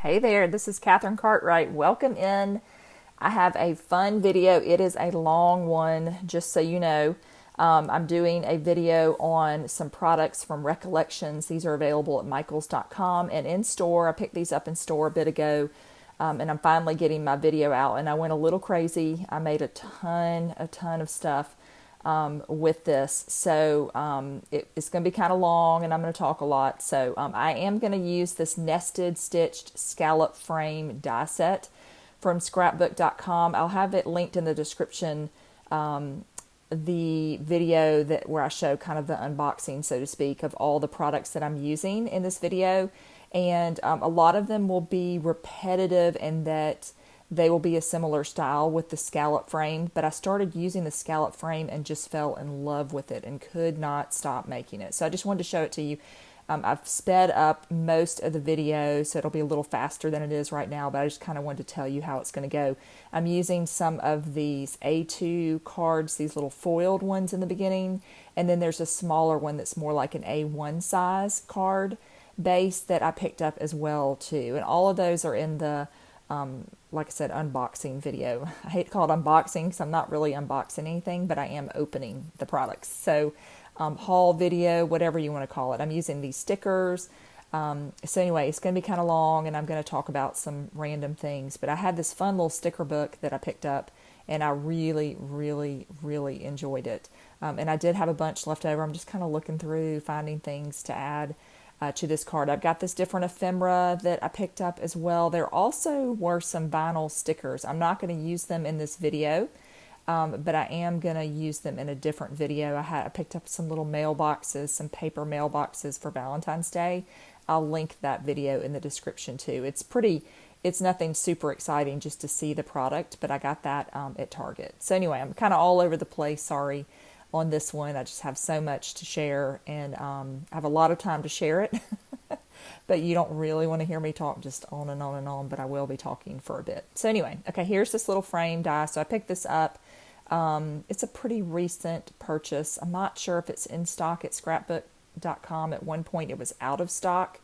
Hey there, this is Katherine Cartwright. Welcome in. I have a fun video. It is a long one, just so you know. I'm doing a video on some products from Recollections. These are available at michaels.com and in store. I picked these up in store a bit ago, and I'm finally getting my video out. And I went a little crazy. I made a ton of stuff with this. So it's going to be kind of long and I'm going to talk a lot. So I am going to use this nested stitched scallop frame die set from scrapbook.com. I'll have it linked in the description, the video where I show kind of the unboxing, so to speak, of all the products that I'm using in this video. And a lot of them will be repetitive in that they will be a similar style with the scallop frame, but I started using the scallop frame and just fell in love with it and could not stop making it. So I just wanted to show it to you. I've sped up most of the video, so it'll be a little faster than it is right now, but I just kind of wanted to tell you how it's going to go. I'm using some of these A2 cards, these little foiled ones in the beginning, and then there's a smaller one that's more like an A1 size card base that I picked up as well too. And all of those are in the like I said, unboxing video. I hate to call it unboxing because I'm not really unboxing anything, but I am opening the products. So haul video, whatever you want to call it. I'm using these stickers. So anyway, it's going to be kind of long and I'm going to talk about some random things. But I had this fun little sticker book that I picked up and I really enjoyed it. And I did have a bunch left over. I'm just kind of looking through, finding things to add to this card. I've got this different ephemera that I picked up as well. There also were some vinyl stickers. I'm not going to use them in this video, but I am going to use them in a different video. I picked up some little mailboxes, some paper mailboxes for Valentine's Day. I'll link that video in the description too. It's nothing super exciting just to see the product, but I got that at Target. So anyway, I'm kind of all over the place. Sorry on this one. I just have so much to share and I have a lot of time to share it, but you don't really want to hear me talk just on and on and on, but I will be talking for a bit. So anyway, okay, here's this little frame die. So I picked this up. It's a pretty recent purchase. I'm not sure if it's in stock at scrapbook.com. At one point it was out of stock,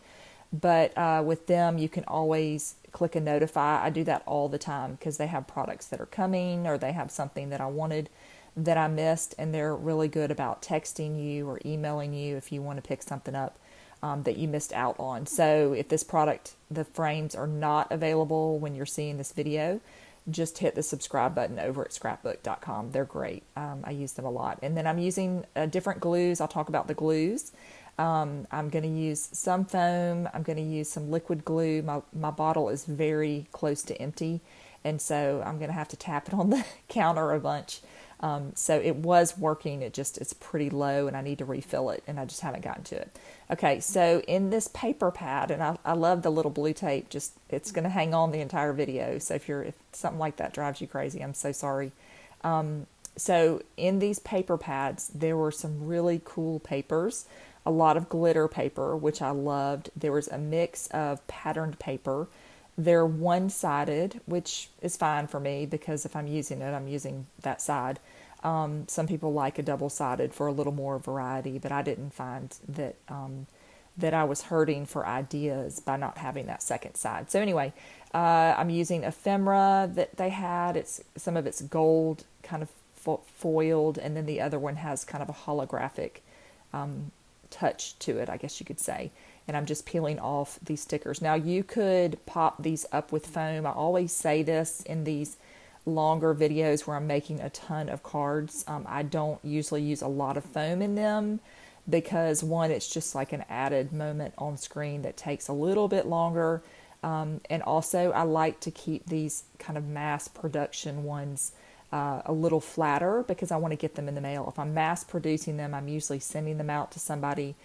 but with them you can always click a notify. I do that all the time because they have products that are coming or they have something that I wanted that I missed, and they're really good about texting you or emailing you if you want to pick something up that you missed out on. So if this product, the frames are not available when you're seeing this video, just hit the subscribe button over at scrapbook.com. They're great. I use them a lot. And then I'm using different glues. I'll talk about the glues. I'm going to use some foam. I'm going to use some liquid glue. My bottle is very close to empty, and so I'm going to have to tap it on the counter a bunch. So it was working, it's pretty low and I need to refill it and I just haven't gotten to it. Okay, so in this paper pad, and I love the little blue tape, it's going to hang on the entire video. So if something like that drives you crazy, I'm so sorry. So in these paper pads, there were some really cool papers, a lot of glitter paper, which I loved. There was a mix of patterned paper. They're one-sided, which is fine for me because if I'm using it, I'm using that side. Some people like a double-sided for a little more variety, but I didn't find that that I was hurting for ideas by not having that second side. So anyway, I'm using ephemera that they had. Some of it's gold, kind of foiled, and then the other one has kind of a holographic touch to it, I guess you could say. And I'm just peeling off these stickers. Now you could pop these up with foam. I always say this in these longer videos where I'm making a ton of cards. I don't usually use a lot of foam in them because one, it's just like an added moment on screen that takes a little bit longer. And also I like to keep these kind of mass production ones a little flatter because I want to get them in the mail. If I'm mass producing them, I'm usually sending them out to somebody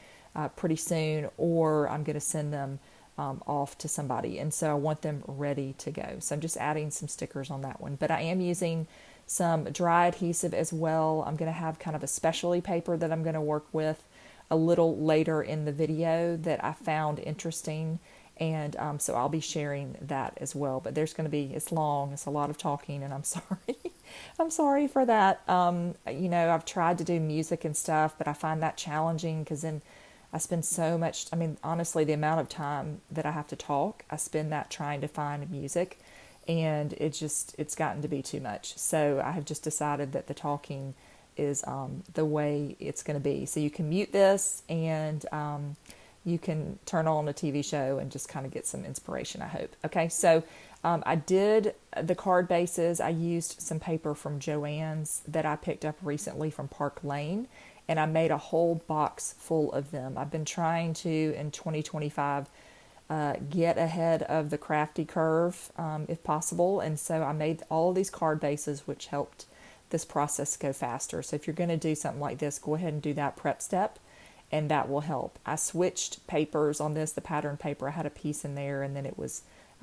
pretty soon, or I'm going to send them off to somebody, and so I want them ready to go. So I'm just adding some stickers on that one, but I am using some dry adhesive as well. I'm going to have kind of a specialty paper that I'm going to work with a little later in the video that I found interesting, and so I'll be sharing that as well. But it's long, it's a lot of talking, and I'm sorry. I'm sorry for that. I've tried to do music and stuff, but I find that challenging because then I spend so much, I mean, honestly, the amount of time that I have to talk, I spend that trying to find music, and it's gotten to be too much. So I have just decided that the talking is the way it's going to be. So you can mute this, and you can turn on a TV show and just kind of get some inspiration, I hope. Okay, so I did the card bases. I used some paper from Joann's that I picked up recently from Park Lane, and I made a whole box full of them. I've been trying to, in 2025, get ahead of the crafty curve, if possible, and so I made all of these card bases, which helped this process go faster. So if you're going to do something like this, go ahead and do that prep step, and that will help. I switched papers on this, the pattern paper. I had a piece in there, and then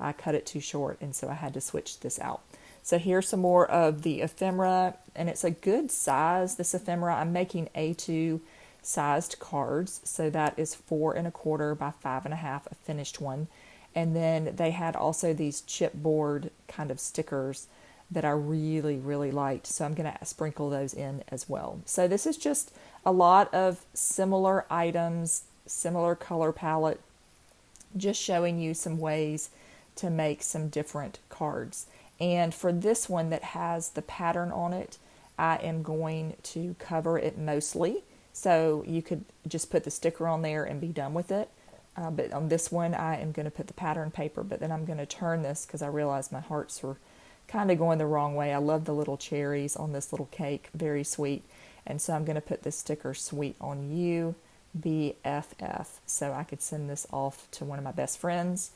I cut it too short, and so I had to switch this out. So here's some more of the ephemera, and it's a good size, this ephemera. I'm making A2 sized cards, so that is 4 1/4 by 5 1/2, a finished one. And then they had also these chipboard kind of stickers that I really, really liked, so I'm going to sprinkle those in as well. So this is just a lot of similar items, similar color palette, just showing you some ways to make some different cards. And for this one that has the pattern on it, I am going to cover it mostly. So you could just put the sticker on there and be done with it. But on this one, I am going to put the pattern paper, but then I'm going to turn this because I realized my hearts were kind of going the wrong way. I love the little cherries on this little cake, very sweet. And so I'm going to put this sticker, Sweet On You, BFF. So I could send this off to one of my best friends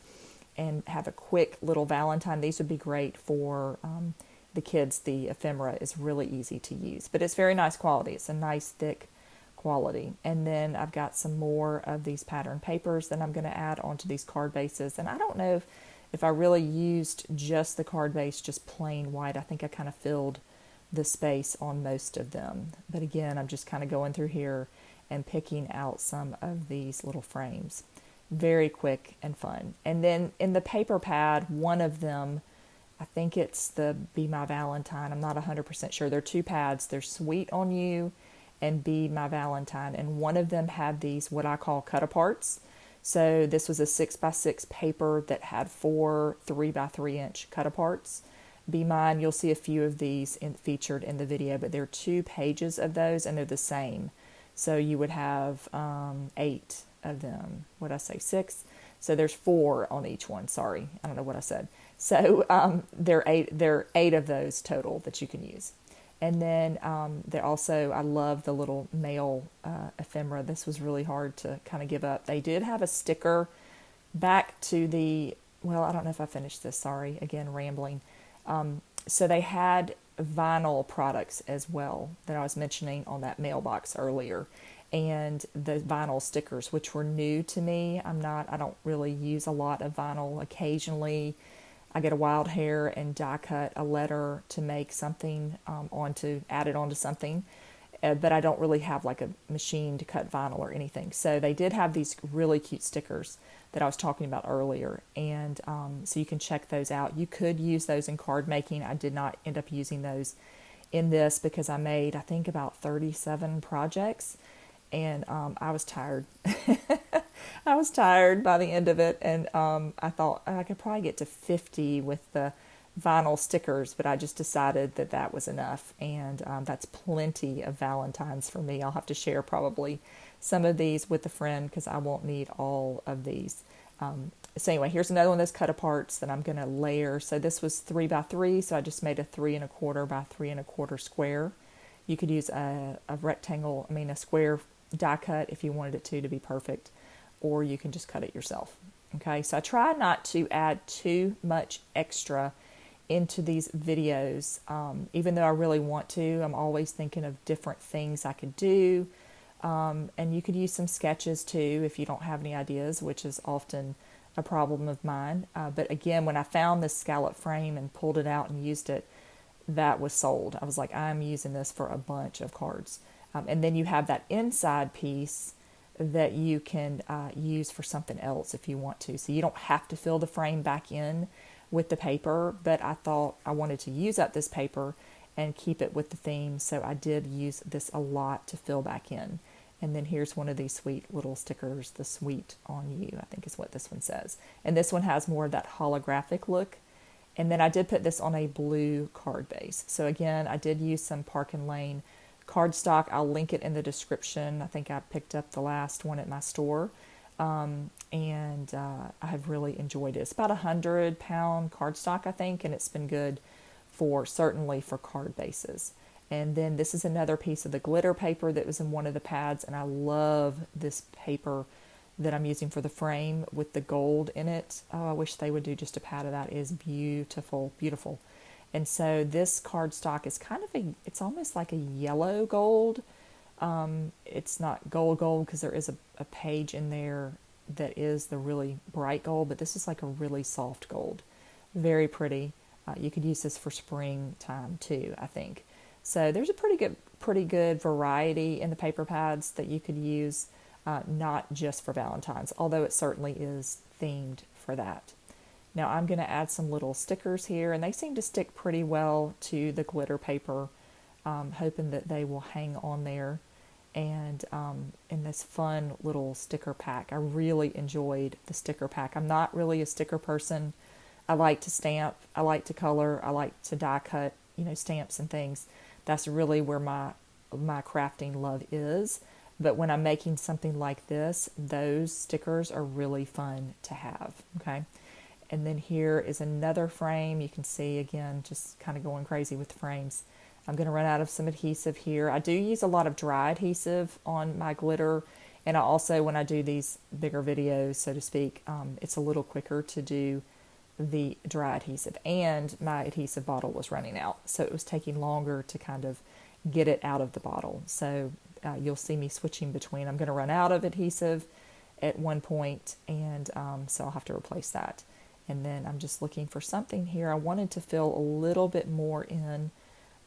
and have a quick little Valentine. These would be great for the kids. The ephemera is really easy to use, but it's very nice quality. It's a nice thick quality. And then I've got some more of these pattern papers that I'm going to add onto these card bases. And I don't know if I really used just the card base, just plain white. I think I kind of filled the space on most of them. But again, I'm just kind of going through here and picking out some of these little frames. Very quick and fun. And then in the paper pad, one of them, I think it's the Be My Valentine. I'm not 100% sure. There are two pads. There's Sweet On You and Be My Valentine. And one of them had these, what I call cut-aparts. So this was a 6x6 paper that had 4 3x3 cut-aparts. Be Mine, you'll see a few of these featured in the video, but there are 2 pages of those, and they're the same. So you would have 8 of them. What did I say? 6? So there's 4 on each one. Sorry, I don't know what I said. So there are 8 of those total that you can use. And then there also, I love the little mail ephemera. This was really hard to kind of give up. They did have a sticker back to the, well, I don't know if I finished this. Sorry, again, rambling. So they had vinyl products as well that I was mentioning on that mailbox earlier. And the vinyl stickers, which were new to me. I don't really use a lot of vinyl. Occasionally I get a wild hair and die cut a letter to make something add it onto something. But I don't really have like a machine to cut vinyl or anything. So they did have these really cute stickers that I was talking about earlier. And so you can check those out. You could use those in card making. I did not end up using those in this because I made, I think, about 37 projects. And I was tired. I was tired by the end of it. And I thought I could probably get to 50 with the vinyl stickers, but I just decided that that was enough. And that's plenty of Valentines for me. I'll have to share probably some of these with a friend because I won't need all of these. So anyway, here's another one of those cut aparts that I'm going to layer. So this was 3x3, so I just made a 3 1/4 by 3 1/4 square. You could use a square die cut if you wanted it to be perfect, or you can just cut it yourself. Okay, so I try not to add too much extra into these videos, even though I really want to. I'm always thinking of different things I could do, and you could use some sketches too if you don't have any ideas, which is often a problem of mine. But again, when I found this scallop frame and pulled it out and used it, that was sold. I was like, I'm using this for a bunch of cards. And then you have that inside piece that you can use for something else if you want to. So you don't have to fill the frame back in with the paper, but I thought I wanted to use up this paper and keep it with the theme. So I did use this a lot to fill back in. And then here's one of these sweet little stickers, the Sweet On You, I think is what this one says. And this one has more of that holographic look. And then I did put this on a blue card base. So again, I did use some Park and Lane cardstock. I'll link it in the description. I think I picked up the last one at my store. I have really enjoyed it. It's about 100-pound cardstock, I think, and it's been good certainly for card bases. And then this is another piece of the glitter paper that was in one of the pads, and I love this paper that I'm using for the frame with the gold in it. Oh, I wish they would do just a pad of that. It is beautiful, beautiful. And so this cardstock is it's almost like a yellow gold. It's not gold because there is a page in there that is the really bright gold, but this is like a really soft gold. Very pretty. You could use this for springtime too, I think. So there's a pretty good variety in the paper pads that you could use, not just for Valentine's, although it certainly is themed for that. Now I'm going to add some little stickers here, and they seem to stick pretty well to the glitter paper, hoping that they will hang on there. And in this fun little sticker pack, I really enjoyed the sticker pack. I'm not really a sticker person. I like to stamp, I like to color, I like to die cut, stamps and things. That's really where my crafting love is. But when I'm making something like this, those stickers are really fun to have, okay? And then here is another frame. You can see, again, just kind of going crazy with the frames. I'm going to run out of some adhesive here. I do use a lot of dry adhesive on my glitter. And I also, when I do these bigger videos, so to speak, it's a little quicker to do the dry adhesive. And my adhesive bottle was running out, so it was taking longer to kind of get it out of the bottle. So you'll see me switching between. I'm going to run out of adhesive at one point, and so I'll have to replace that. And then I'm just looking for something here. I wanted to fill a little bit more in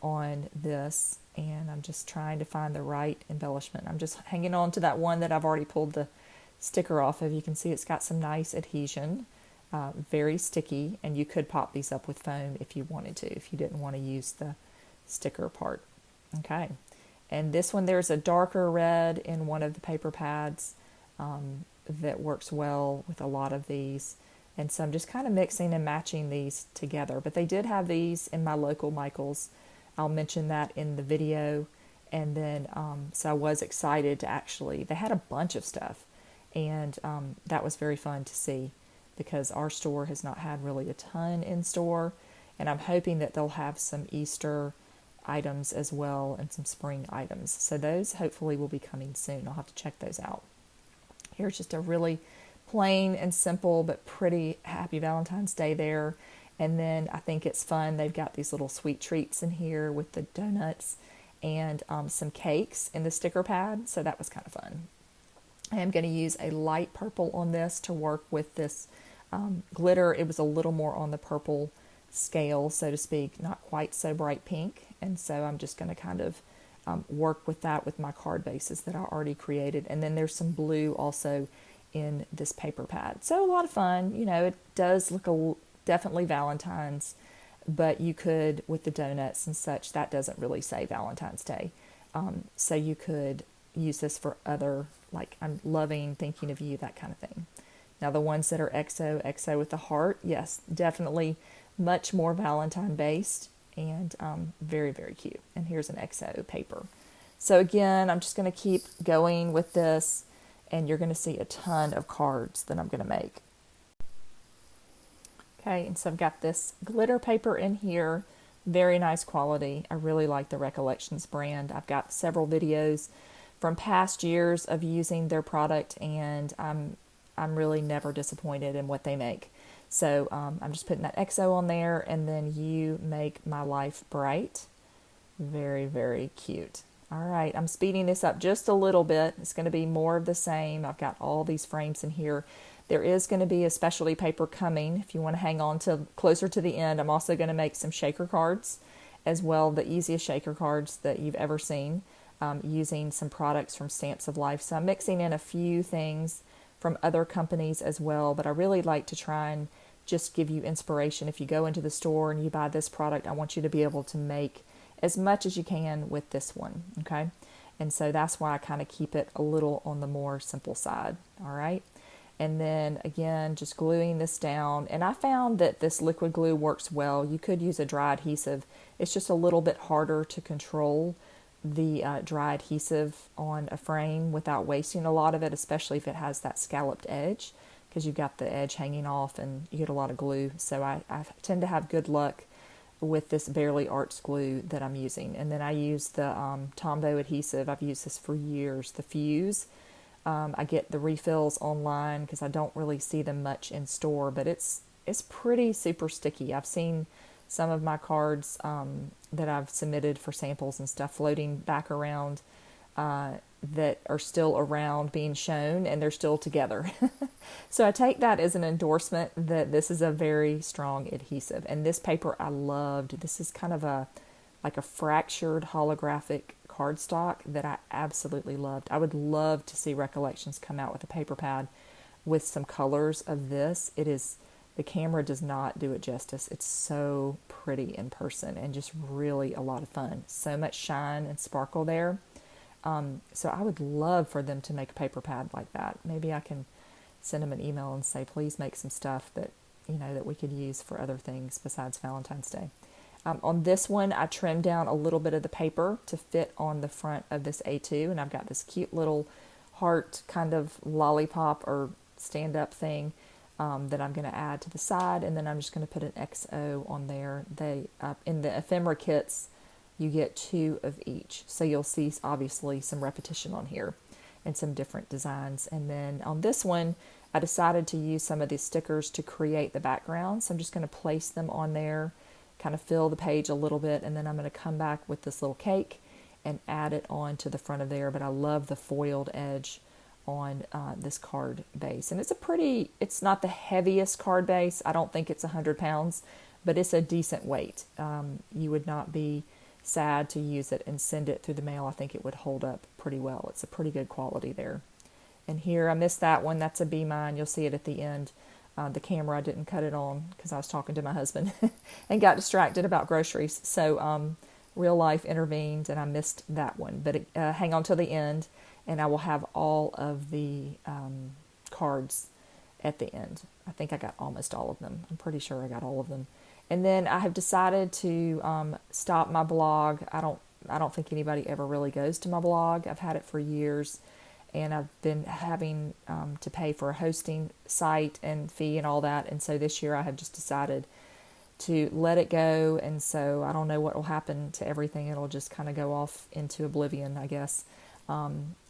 on this, and I'm just trying to find the right embellishment. I'm just hanging on to that one that I've already pulled the sticker off of. You can see it's got some nice adhesion, very sticky, and you could pop these up with foam if you wanted to, if you didn't want to use the sticker part. Okay, and this one, there's a darker red in one of the paper pads that works well with a lot of these. And so I'm just kind of mixing and matching these together. But they did have these in my local Michael's. I'll mention that in the video. And then, so I was excited to they had a bunch of stuff. And that was very fun to see, because our store has not had really a ton in store. And I'm hoping that they'll have some Easter items as well and some spring items. So those hopefully will be coming soon. I'll have to check those out. Here's just a really plain and simple but pretty Happy Valentine's Day there. And then I think it's fun. They've got these little sweet treats in here with the donuts and some cakes in the sticker pad. So that was kind of fun. I am going to use a light purple on this to work with this glitter. It was a little more on the purple scale, so to speak, not quite so bright pink. And so I'm just going to kind of work with that with my card bases that I already created. And then there's some blue also in this paper pad. So a lot of fun. It does look definitely Valentine's, but you could, with the donuts and such, that doesn't really say Valentine's Day. So you could use this for other, like, I'm loving thinking of you, that kind of thing. Now the ones that are XO with the heart, yes, definitely much more Valentine based, and very, very cute. And here's an XO paper. So again, I'm just going to keep going with this, and you're going to see a ton of cards that I'm going to make. Okay, and so I've got this glitter paper in here, very nice quality. I really like the Recollections brand. I've got several videos from past years of using their product, and I'm really never disappointed in what they make. So I'm just putting that XO on there, and then You Make My Life Bright. Very, very cute. All right, I'm speeding this up just a little bit. It's going to be more of the same. I've got all these frames in here. There is going to be a specialty paper coming if you want to hang on to closer to the end. I'm also going to make some shaker cards as well, the easiest shaker cards that you've ever seen, using some products from Stamps of Life. So I'm mixing in a few things from other companies as well, but I really like to try and just give you inspiration. If you go into the store and you buy this product, I want you to be able to make as much as you can with this one, okay? And so that's why I kind of keep it a little on the more simple side. All right. And then again, just gluing this down. And I found that this liquid glue works well. You could use a dry adhesive. It's just a little bit harder to control the dry adhesive on a frame without wasting a lot of it, especially if it has that scalloped edge, because you've got the edge hanging off and you get a lot of glue. So I tend to have good luck with this Barely Arts glue that I'm using. And then I use the Tombow adhesive. I've used this for years, the Fuse. I get the refills online because I don't really see them much in store, but it's pretty super sticky. I've seen some of my cards that I've submitted for samples and stuff floating back around that are still around being shown, and they're still together. So I take that as an endorsement that this is a very strong adhesive. And this paper I loved. This is kind of like a fractured holographic cardstock that I absolutely loved. I would love to see Recollections come out with a paper pad with some colors of this. The camera does not do it justice. It's so pretty in person and just really a lot of fun. So much shine and sparkle there. So I would love for them to make a paper pad like that. Maybe I can send them an email and say, please make some stuff that, that we could use for other things besides Valentine's Day. On this one, I trimmed down a little bit of the paper to fit on the front of this A2, and I've got this cute little heart kind of lollipop or stand-up thing that I'm going to add to the side, and then I'm just going to put an XO on there. In the ephemera kits, you get 2 of each, so you'll see obviously some repetition on here and some different designs. And then on this one, I decided to use some of these stickers to create the background, so I'm just going to place them on there, kind of fill the page a little bit, and then I'm going to come back with this little cake and add it on to the front of there. But I love the foiled edge on this card base, and it's not the heaviest card base. I don't think it's 100 pounds, but it's a decent weight. You would not be sad to use it and send it through the mail. I think it would hold up pretty well. It's a pretty good quality there. And here, I missed that one. That's a Be Mine. You'll see it at the end. The camera, I didn't cut it on because I was talking to my husband and got distracted about groceries. So real life intervened and I missed that one. But hang on till the end, and I will have all of the cards at the end. I think I got almost all of them. I'm pretty sure I got all of them. And then I have decided to stop my blog. I don't think anybody ever really goes to my blog. I've had it for years, and I've been having to pay for a hosting site and fee and all that. And so this year I have just decided to let it go. And so I don't know what will happen to everything. It'll just kind of go off into oblivion, I guess,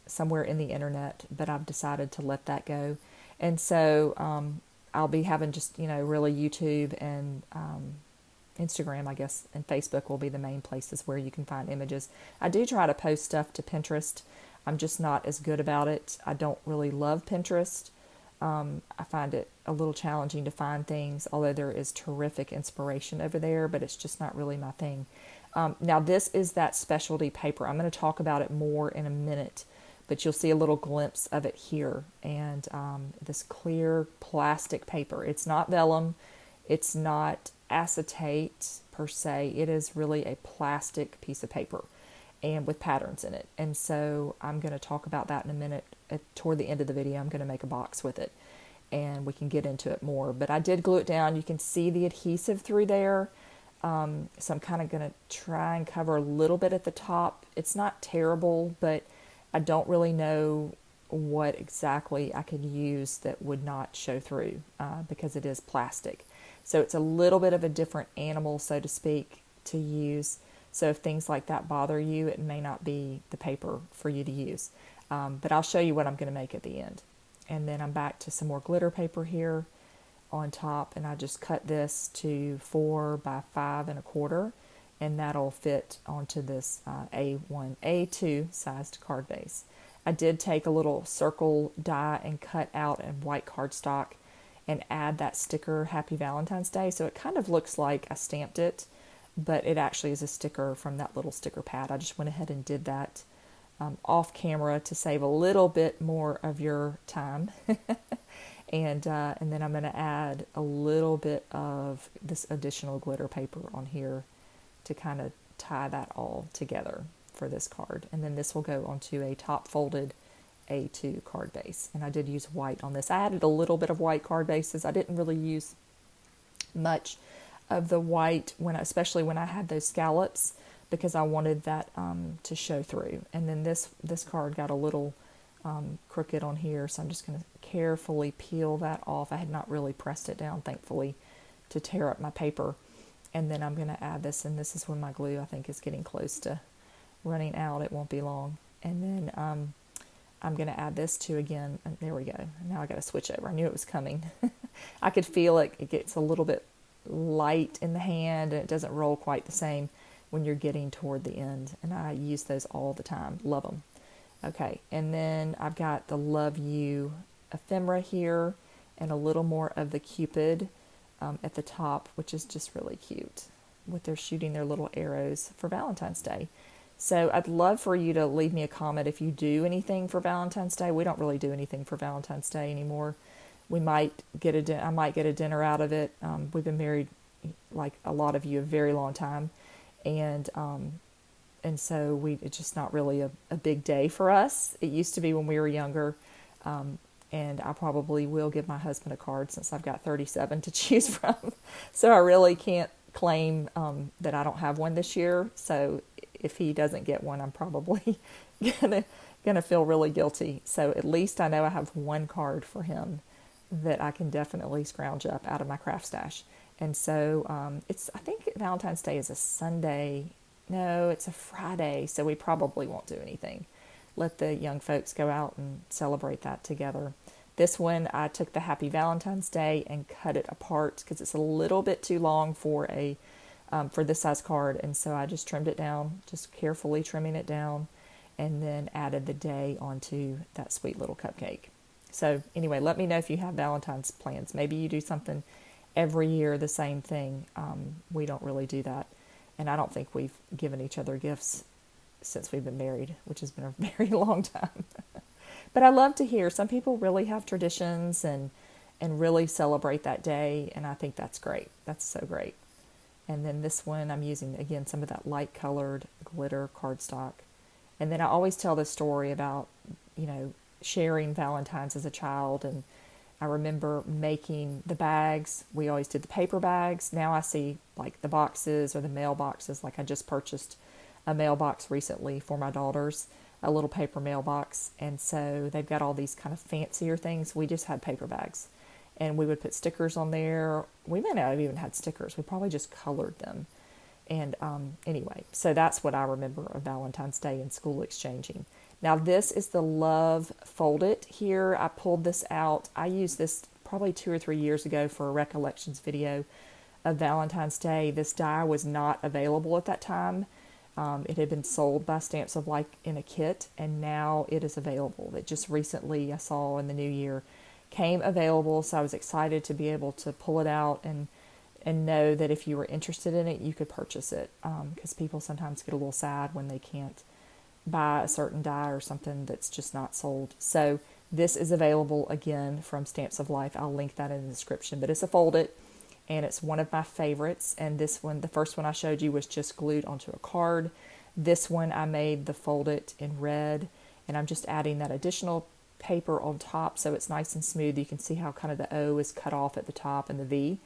somewhere in the internet. But I've decided to let that go. And so I'll be having just, really YouTube and Instagram, I guess, and Facebook will be the main places where you can find images. I do try to post stuff to Pinterest. I'm just not as good about it. I don't really love Pinterest. I find it a little challenging to find things, although there is terrific inspiration over there, but it's just not really my thing. Now, this is that specialty paper. I'm going to talk about it more in a minute, but you'll see a little glimpse of it here. And this clear plastic paper. It's not vellum. It's not acetate per se. It is really a plastic piece of paper and with patterns in it. And so I'm going to talk about that in a minute. Toward the end of the video, I'm going to make a box with it and we can get into it more. But I did glue it down. You can see the adhesive through there. So I'm kind of going to try and cover a little bit at the top. It's not terrible, but I don't really know what exactly I could use that would not show through because it is plastic. So it's a little bit of a different animal, so to speak, to use. So if things like that bother you, it may not be the paper for you to use. But I'll show you what I'm going to make at the end. And then I'm back to some more glitter paper here on top. And I just cut this to 4 by 5 1/4. And that'll fit onto this A2 sized card base. I did take a little circle die and cut out in white cardstock and add that sticker, Happy Valentine's Day. So it kind of looks like I stamped it, but it actually is a sticker from that little sticker pad. I just went ahead and did that off camera to save a little bit more of your time. And then I'm going to add a little bit of this additional glitter paper on here to kind of tie that all together for this card. And then this will go onto a top folded A2 card base. And I did use white on this. I added a little bit of white card bases. I didn't really use much of the white, especially when I had those scallops, because I wanted that to show through. And then this card got a little crooked on here, so I'm just going to carefully peel that off. I had not really pressed it down, thankfully, to tear up my paper. And then I'm going to add this, and this is when my glue, I think, is getting close to running out. It won't be long. And then I'm going to add this to, again, and there we go. Now I got to switch over. I knew it was coming. I could feel it. It gets a little bit light in the hand, and it doesn't roll quite the same when you're getting toward the end. And I use those all the time. Love them. Okay, and then I've got the Love You ephemera here, and a little more of the Cupid at the top, which is just really cute, with their shooting their little arrows for Valentine's Day. So I'd love for you to leave me a comment if you do anything for Valentine's Day. We don't really do anything for Valentine's Day anymore. We might get I might get a dinner out of it. We've been married, like a lot of you, a very long time, and so it's just not really a big day for us. It used to be when we were younger, and I probably will give my husband a card since I've got 37 to choose from. So I really can't claim that I don't have one this year. So if he doesn't get one, I'm probably gonna feel really guilty. So at least I know I have one card for him that I can definitely scrounge up out of my craft stash. And so I think Valentine's Day is a Sunday. No, it's a Friday, so we probably won't do anything. Let the young folks go out and celebrate that together. This one, I took the Happy Valentine's Day and cut it apart because it's a little bit too long for this size card, and so I just trimmed it down, just carefully trimming it down, and then added the day onto that sweet little cupcake. So anyway, let me know if you have Valentine's plans. Maybe you do something every year, the same thing. We don't really do that. And I don't think we've given each other gifts since we've been married, which has been a very long time. But I love to hear some people really have traditions and really celebrate that day, and I think that's great. That's so great. And then this one, I'm using, again, some of that light colored glitter cardstock. And then I always tell this story about, sharing Valentine's as a child, and I remember making the bags. We always did the paper bags. Now I see like the boxes or the mailboxes. Like I just purchased a mailbox recently for my daughters, a little paper mailbox. And so they've got all these kind of fancier things. We just had paper bags, and we would put stickers on there. We may not have even had stickers. We probably just colored them. And anyway, so that's what I remember of Valentine's Day in school exchanging. Now this is the Love Fold It here. I pulled this out. I used this probably 2 or 3 years ago for a Recollections video of Valentine's Day. This die was not available at that time. It had been sold by Stamps of Life in a kit, and now it is available. It just recently, I saw in the new year, came available, so I was excited to be able to pull it out and know that if you were interested in it, you could purchase it, because people sometimes get a little sad when they can't buy a certain die or something that's just not sold. So this is available again from Stamps of Life. I'll link that in the description, but it's a fold it, and it's one of my favorites. And this one, the first one I showed you, was just glued onto a card. This one I made the fold it in red, and I'm just adding that additional paper on top so it's nice and smooth. You can see how kind of the O is cut off at the top and the V,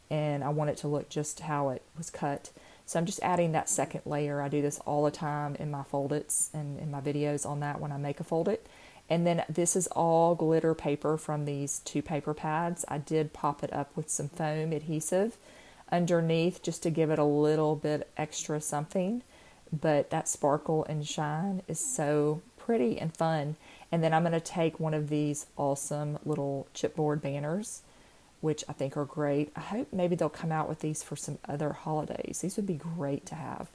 and I want it to look just how it was cut. So I'm just adding that second layer. I do this all the time in my fold-its and in my videos on that when I make a fold-it. And then this is all glitter paper from these 2 paper pads. I did pop it up with some foam adhesive underneath just to give it a little bit extra something. But that sparkle and shine is so pretty and fun. And then I'm going to take one of these awesome little chipboard banners, which I think are great. I hope maybe they'll come out with these for some other holidays. These would be great to have.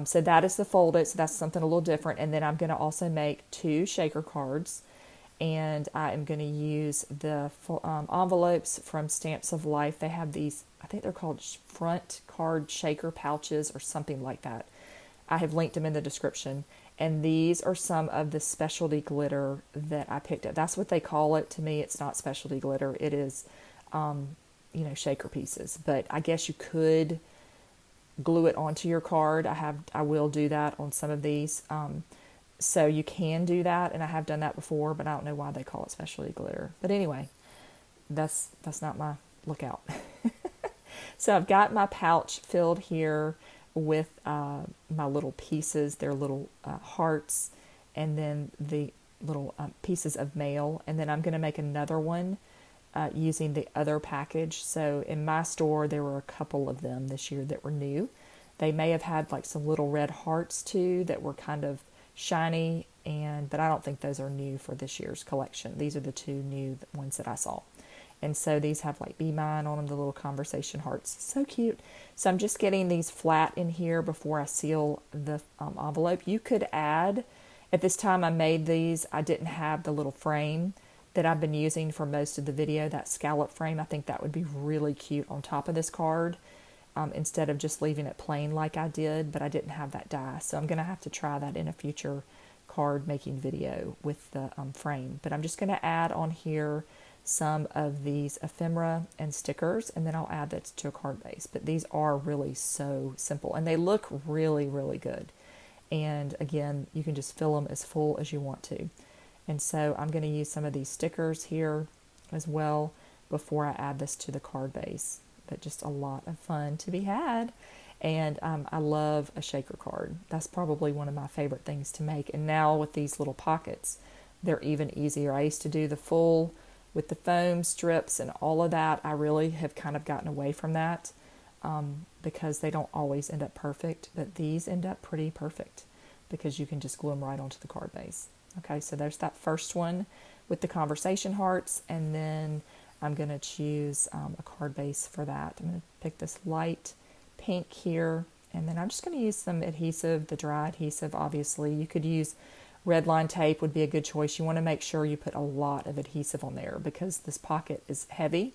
So that is the fold it. So that's something a little different. And then I'm going to also make 2 shaker cards. And I am going to use the envelopes from Stamps of Life. They have these, I think they're called front card shaker pouches or something like that. I have linked them in the description. And these are some of the specialty glitter that I picked up. That's what they call it. To me, it's not specialty glitter. It is shaker pieces, but I guess you could glue it onto your card. I will do that on some of these. So you can do that, and I have done that before, but I don't know why they call it specialty glitter. But anyway, that's not my lookout. So I've got my pouch filled here with my little pieces. They're little hearts, and then the little pieces of mail. And then I'm going to make another one using the other package. So in my store, there were a couple of them this year that were new. They may have had like some little red hearts too that were kind of shiny, but I don't think those are new for this year's collection. These are the two new ones that I saw. And so these have like Be Mine on them, the little conversation hearts. So cute. So I'm just getting these flat in here before I seal the envelope. You could add, at this time I made these, I didn't have the little frame that I've been using for most of the video, that scallop frame. I think that would be really cute on top of this card instead of just leaving it plain like I did, but I didn't have that die. So I'm going to have to try that in a future card making video with the frame. But I'm just going to add on here some of these ephemera and stickers, and then I'll add that to a card base. But these are really so simple, and they look really, really good. And again, you can just fill them as full as you want to. And so I'm going to use some of these stickers here as well before I add this to the card base. But just a lot of fun to be had. And I love a shaker card. That's probably one of my favorite things to make. And now with these little pockets, they're even easier. I used to do the full with the foam strips and all of that. I really have kind of gotten away from that because they don't always end up perfect. But these end up pretty perfect because you can just glue them right onto the card base. Okay, so there's that first one with the conversation hearts, and then I'm going to choose a card base for that. I'm going to pick this light pink here, and then I'm just going to use some adhesive, the dry adhesive, obviously. You could use red line tape would be a good choice. You want to make sure you put a lot of adhesive on there because this pocket is heavy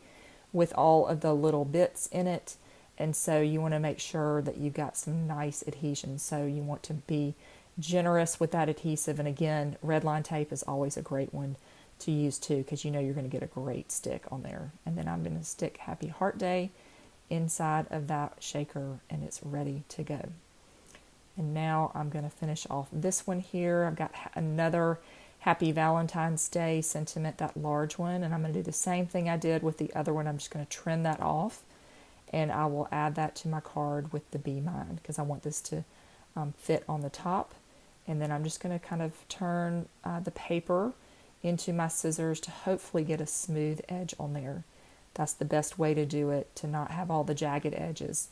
with all of the little bits in it, and so you want to make sure that you've got some nice adhesion. So you want to be generous with that adhesive, and again, red line tape is always a great one to use too because you know you're going to get a great stick on there. And then I'm going to stick Happy Heart Day inside of that shaker, and it's ready to go. And now I'm going to finish off this one here. I've got another Happy Valentine's Day sentiment, that large one, and I'm going to do the same thing I did with the other one. I'm just going to trim that off, and I will add that to my card with the Be Mine because I want this to fit on the top. And then I'm just going to kind of turn the paper into my scissors to hopefully get a smooth edge on there. That's the best way to do it, to not have all the jagged edges.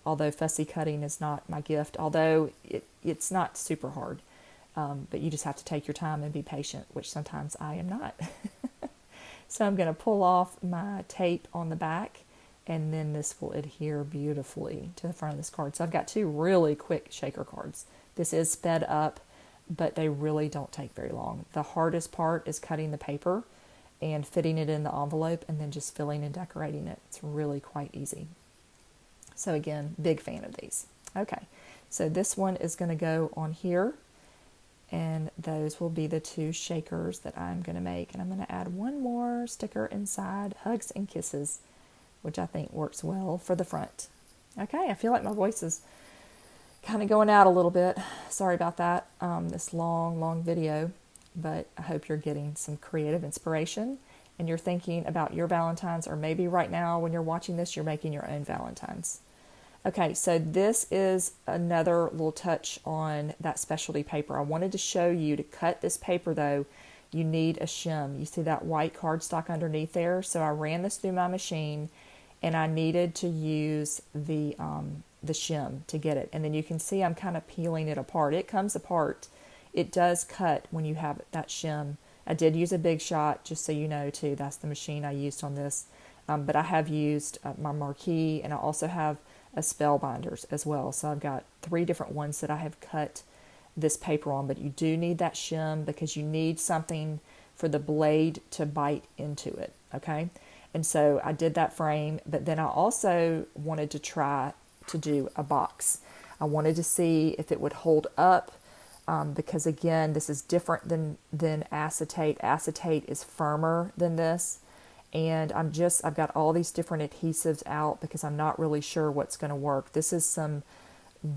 Although fussy cutting is not my gift, although it's not super hard. But you just have to take your time and be patient, which sometimes I am not. So I'm going to pull off my tape on the back, and then this will adhere beautifully to the front of this card. So I've got two really quick shaker cards. This is sped up, but they really don't take very long. The hardest part is cutting the paper and fitting it in the envelope and then just filling and decorating it. It's really quite easy. So again, big fan of these. Okay, so this one is going to go on here, and those will be the two shakers that I'm going to make. And I'm going to add one more sticker inside, Hugs and Kisses, which I think works well for the front. Okay, I feel like my voice is kind of going out a little bit. Sorry about that, this long video, but I hope you're getting some creative inspiration and you're thinking about your Valentines, or maybe right now when you're watching this, you're making your own Valentines. Okay, so this is another little touch on that specialty paper. I wanted to show you, to cut this paper though, you need a shim. You see that white cardstock underneath there? So I ran this through my machine, and I needed to use the shim to get it. And then you can see I'm kind of peeling it apart. It comes apart. It does cut when you have that shim. I did use a Big Shot, just so you know too. That's the machine I used on this. But I have used my marquee, and I also have a Spellbinders as well. So I've got 3 different ones that I have cut this paper on. But you do need that shim because you need something for the blade to bite into it. Okay. And so I did that frame, but then I also wanted to try to do a box. I wanted to see if it would hold up because again, this is different than acetate. Acetate is firmer than this, And I've got all these different adhesives out because I'm not really sure what's going to work. This is some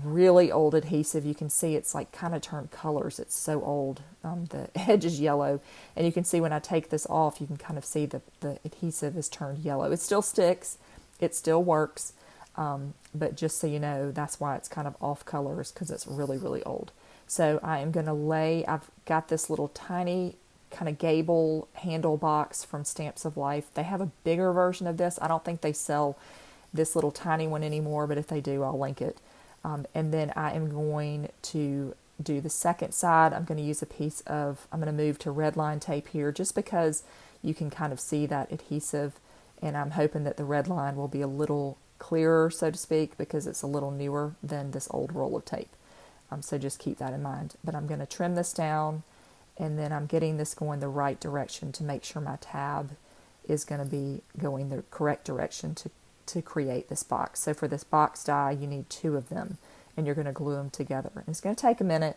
really old adhesive. You can see it's like kind of turned colors. It's so old. The edge is yellow, and you can see when I take this off, you can kind of see the adhesive is turned yellow. It still sticks. It still works. But just so you know, that's why it's kind of off colors, because it's really, really old. So I am going to I've got this little tiny kind of gable handle box from Stamps of Life. They have a bigger version of this. I don't think they sell this little tiny one anymore, but if they do, I'll link it. And then I am going to do the second side. I'm going to use I'm going to move to red line tape here just because you can kind of see that adhesive, and I'm hoping that the red line will be a little clearer, so to speak, because it's a little newer than this old roll of tape. So just keep that in mind. But I'm going to trim this down, and then I'm getting this going the right direction to make sure my tab is going to be going the correct direction to create this box. So for this box die, you need 2 of them, and you're going to glue them together. And it's going to take a minute.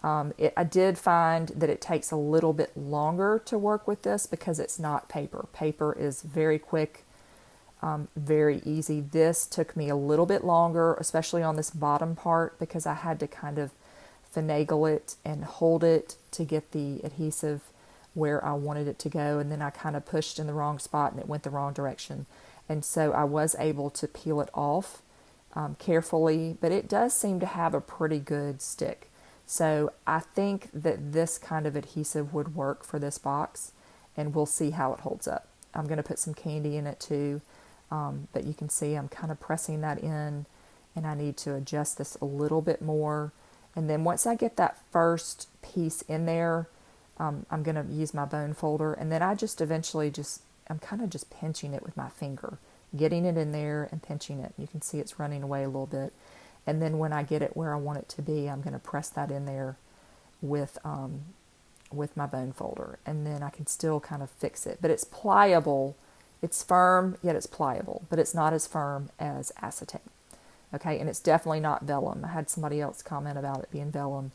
I did find that it takes a little bit longer to work with this because it's not paper. Paper is very quick, very easy. This took me a little bit longer, especially on this bottom part, because I had to kind of finagle it and hold it to get the adhesive where I wanted it to go, and then I kind of pushed in the wrong spot and it went the wrong direction. And so I was able to peel it off carefully, but it does seem to have a pretty good stick. So I think that this kind of adhesive would work for this box, and we'll see how it holds up. I'm going to put some candy in it too, but you can see I'm kind of pressing that in, and I need to adjust this a little bit more. And then once I get that first piece in there, I'm going to use my bone folder, and then I just eventually I'm kind of just pinching it with my finger, getting it in there and pinching it. You can see it's running away a little bit. And then when I get it where I want it to be, I'm going to press that in there with my bone folder. And then I can still kind of fix it. But it's pliable. It's firm, yet it's pliable. But it's not as firm as acetate. Okay, and it's definitely not vellum. I had somebody else comment about it being vellum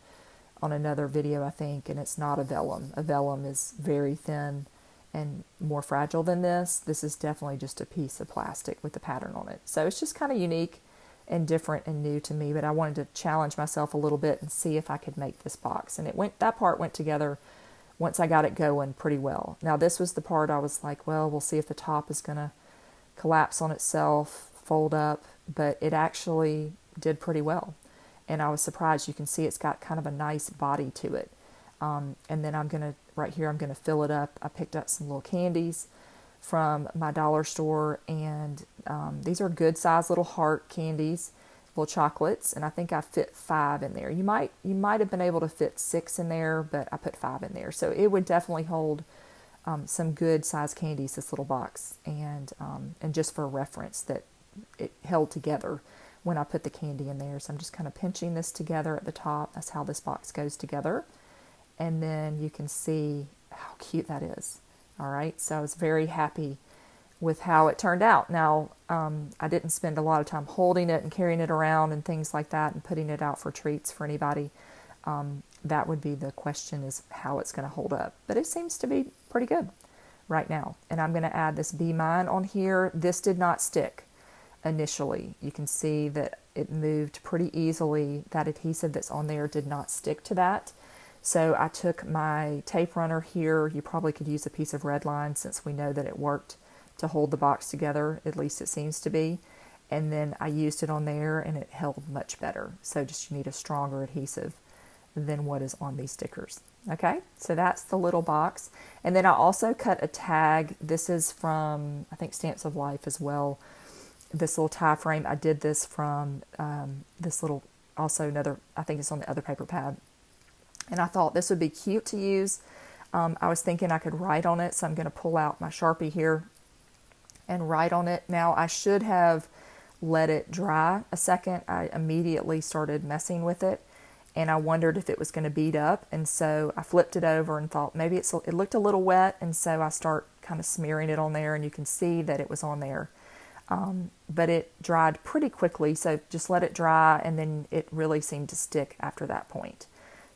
on another video, I think, and it's not a vellum. A vellum is very thin and more fragile than this. This is definitely just a piece of plastic with a pattern on it. So it's just kind of unique and different and new to me, but I wanted to challenge myself a little bit and see if I could make this box. And that part went together once I got it going pretty well. Now this was the part I was like, well, we'll see if the top is going to collapse on itself, fold up, but it actually did pretty well. And I was surprised. You can see it's got kind of a nice body to it. And then right here, I'm going to fill it up. I picked up some little candies from my dollar store, and these are good size little heart candies, little chocolates, and I think I fit 5 in there. You might have been able to fit 6 in there, but I put 5 in there. So it would definitely hold some good size candies, this little box, and just for reference that it held together when I put the candy in there. So I'm just kind of pinching this together at the top. That's how this box goes together. And then you can see how cute that is. All right, so I was very happy with how it turned out. Now, I didn't spend a lot of time holding it and carrying it around and things like that and putting it out for treats for anybody. That would be the question, is how it's going to hold up. But it seems to be pretty good right now. And I'm going to add this Be Mine on here. This did not stick initially. You can see that it moved pretty easily. That adhesive that's on there did not stick to that. So I took my tape runner here. You probably could use a piece of red line since we know that it worked to hold the box together, at least it seems to be. And then I used it on there and it held much better. So just you need a stronger adhesive than what is on these stickers. Okay, so that's the little box. And then I also cut a tag. This is from, I think, Stamps of Life as well. This little tie frame, I did this from this little, also another, I think it's on the other paper pad. And I thought this would be cute to use. I was thinking I could write on it, so I'm going to pull out my Sharpie here and write on it. Now, I should have let it dry a second. I immediately started messing with it, and I wondered if it was going to bead up. And so I flipped it over and thought maybe it looked a little wet, and so I start kind of smearing it on there, and you can see that it was on there. But it dried pretty quickly, so just let it dry, and then it really seemed to stick after that point.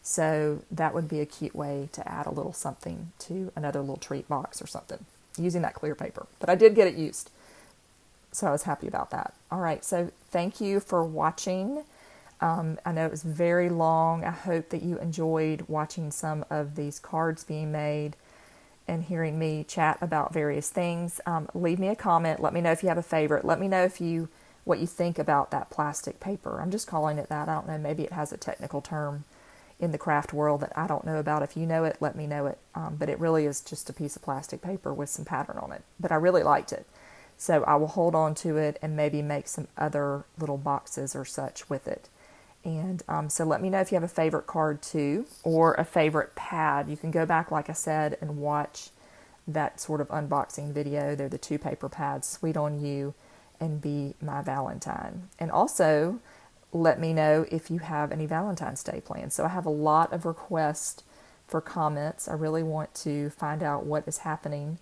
So that would be a cute way to add a little something to another little treat box or something. using that clear paper. But I did get it used, so I was happy about that. All right, so thank you for watching. I know it was very long. I hope that you enjoyed watching some of these cards being made and hearing me chat about various things. Leave me a comment. Let me know if you have a favorite. Let me know what you think about that plastic paper. I'm just calling it that. I don't know. Maybe it has a technical term in the craft world that I don't know about. If you know it, let me know it. But it really is just a piece of plastic paper with some pattern on it. But I really liked it. So I will hold on to it and maybe make some other little boxes or such with it. And so let me know if you have a favorite card too, or a favorite pad. You can go back, like I said, and watch that sort of unboxing video. They're the 2 paper pads, Sweet On You and Be My Valentine. And also let me know if you have any Valentine's Day plans. So I have a lot of requests for comments. I really want to find out what is happening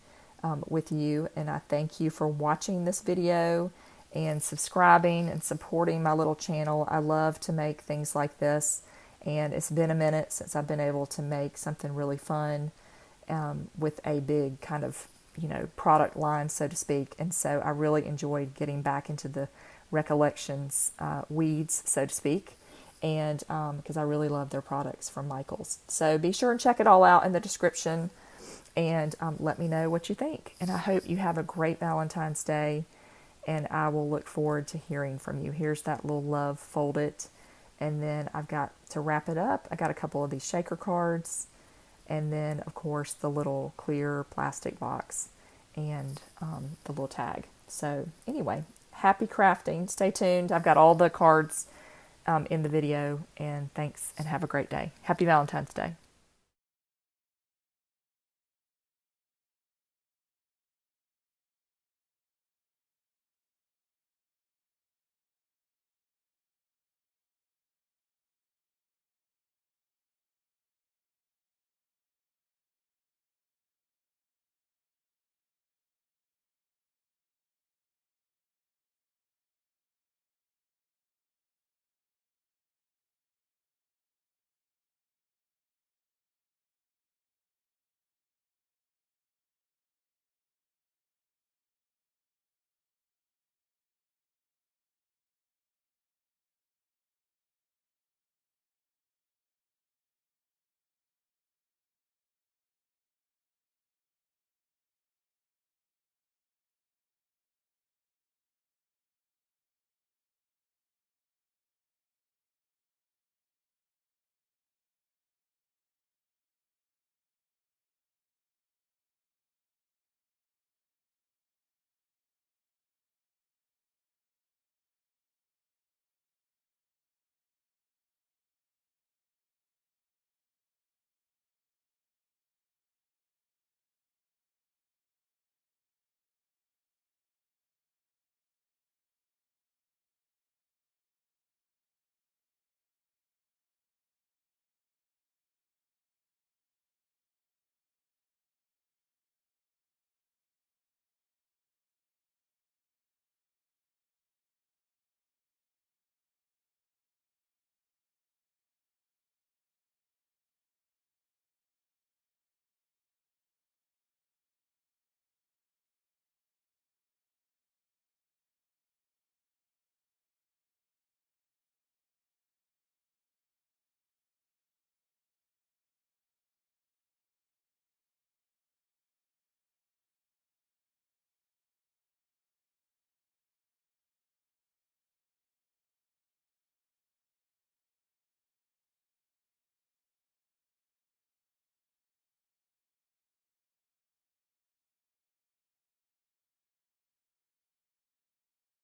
with you. And I thank you for watching this video and subscribing and supporting my little channel. I love to make things like this, and it's been a minute since I've been able to make something really fun with a big kind of, product line, so to speak. And so I really enjoyed getting back into the Recollections weeds, so to speak, and because I really love their products from Michaels. So be sure and check it all out in the description, and let me know what you think. And I hope you have a great Valentine's Day, and I will look forward to hearing from you. Here's that little love folded, and then I've got to wrap it up. I got a couple of these shaker cards, and then of course the little clear plastic box and the little tag. So anyway, happy crafting. Stay tuned. I've got all the cards in the video, and thanks, and have a great day. Happy Valentine's Day.